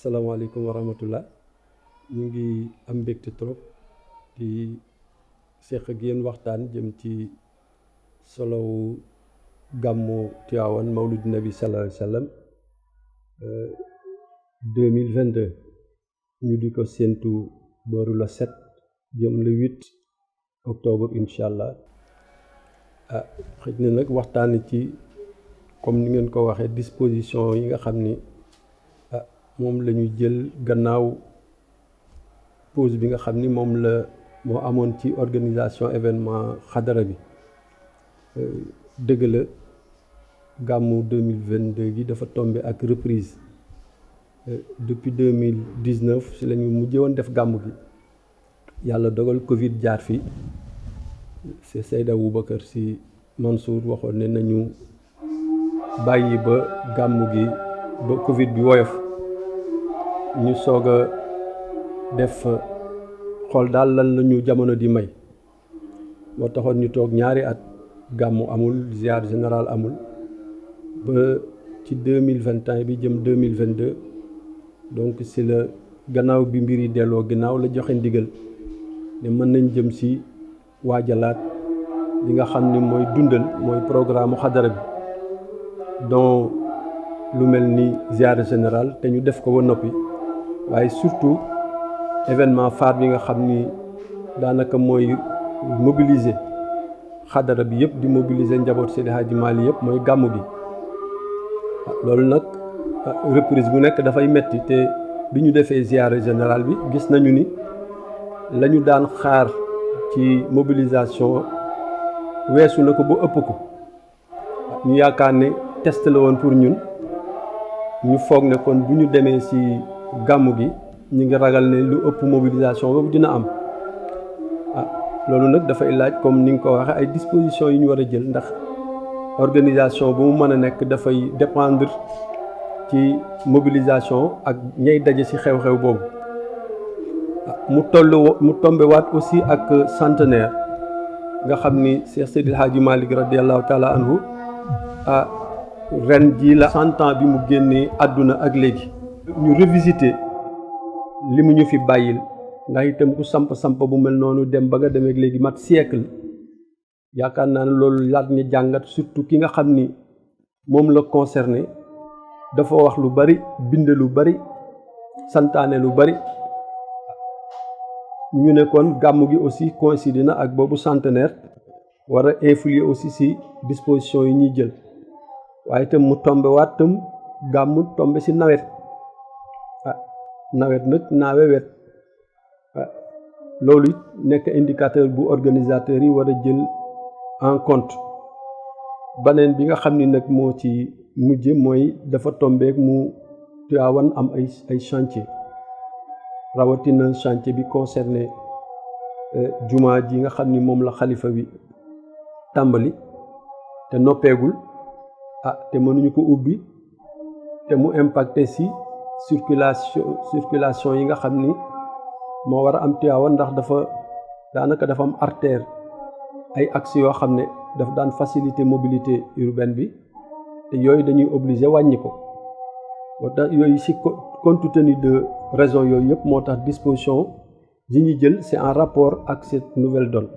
salaamaaleykum wa rahmatullah ñu ngi am mbégte trop di seq ak yéen waxtaan jëm ci solowu gàmmu Tiwaawan Mawlud Nabi sallallahu alayhi wa sallam 2022 ñu di ko séentu booru la 7 jëm le 8 octobre incha allah xëj na nag waxtaan ci comme ni ngeen ko waxee disposition yi nga xam ni moom la ñu jël gannaaw pause bi nga xam ni moom la moo amoon ci organisation événement xadara bi dëgg la gàmmu 2022 gi dafa tombé ak reprise depuis 2019 si la ñu mujjee woon def gàmmu gi yàlla dogal Covid jaar fi c'est Seydi Aboubacar Sy Mansour waxoon ne nañu bàyyi ba gàmmu gi ba Covid bi woyof ñu soog a def xool daal lan la ñu jamono di may moo taxoon ñu toog ñaari at gàmmu amul ziar général amul ba ci 2021 bi jëm 2022 donc si la gannaaw bi mbir yi delloo ginnaaw la joxe ndigal ne mën nañ jëm si waajalaat li nga xam ni mooy dundal mooy programme xadara bi donc lu mel ni ziar général te ñu def ko ba noppi waaye surtout événement phare bi nga xam ni daanaka mooy mobiliser xadara bi yëpp di mobiliser njaboot Seydi Hadji Malick yëpp mooy gàmmu gi loolu nag reprise bu nekk dafay metti te bi ñu defee ziara général bi gis nañu ni la ñu daan xaar ci mobilisation weesu na ko ba ëpp ko ñu yaakaar ne test la woon pour ñun ñu foog ne kon bu ñu demee ci gàmmu gi ñu ngi ragal ne lu ëpp mobilisation boobu dina am loolu nag dafay laaj comme ni nga ko waxee ay dispositions yu ñu war a jël ndax organisation bu mu mën a nekk dafay dépendre ci mobilisation ak ñay daje ci xew-xew boobu mu tombe waat aussi ak centenaire nga xam ni Cheikh Seydil Hadji Malick radiallahu taala anhu ren jii la 100 ans bi mu génnee àdduna ak léegi ñu revisiter li mu ñu fi bàyyil ndax itam ku samp bu mel noonu dem ba nga demee léegi mat siècle yaakaar naa ne loolu laat ñu jàngat surtout ki nga xam ni moom la concerné dafa wax lu bari bind lu bari santaane lu bari ñu ne kon gàmmu gi aussi coïncide na ak boobu centenaire war a influer aussi ci disposition yi ñuy jël waaye itam mu tombe waat tam gàmmu tombe ci nawet nawet nag naawe wet loolu it nekk indicateur bu organisateur yi war a jël en compte baneen bi nga xam ni nag moo ci mujje mooy dafa tombeek mu Tiwaawan am ay chantier rawatina chantier bi concerné jumaa ji nga xam ni moom la xalifa bi tàmbali te noppeegul te mënuñu ko ubbi te mu impacté ci circulation yi nga xam ni moo war a am Tiwaawan ndax daanaka dafa am artère ay axes yoo xam ne daf daan faciliter mobilité urbaine bi te yooyu dañuy obligé wàññi ko moo tax yooyu ci compte tenu de raison yooyu yëpp moo tax disposition yi ñu jël c'est en rapport ak cette nouvelle donne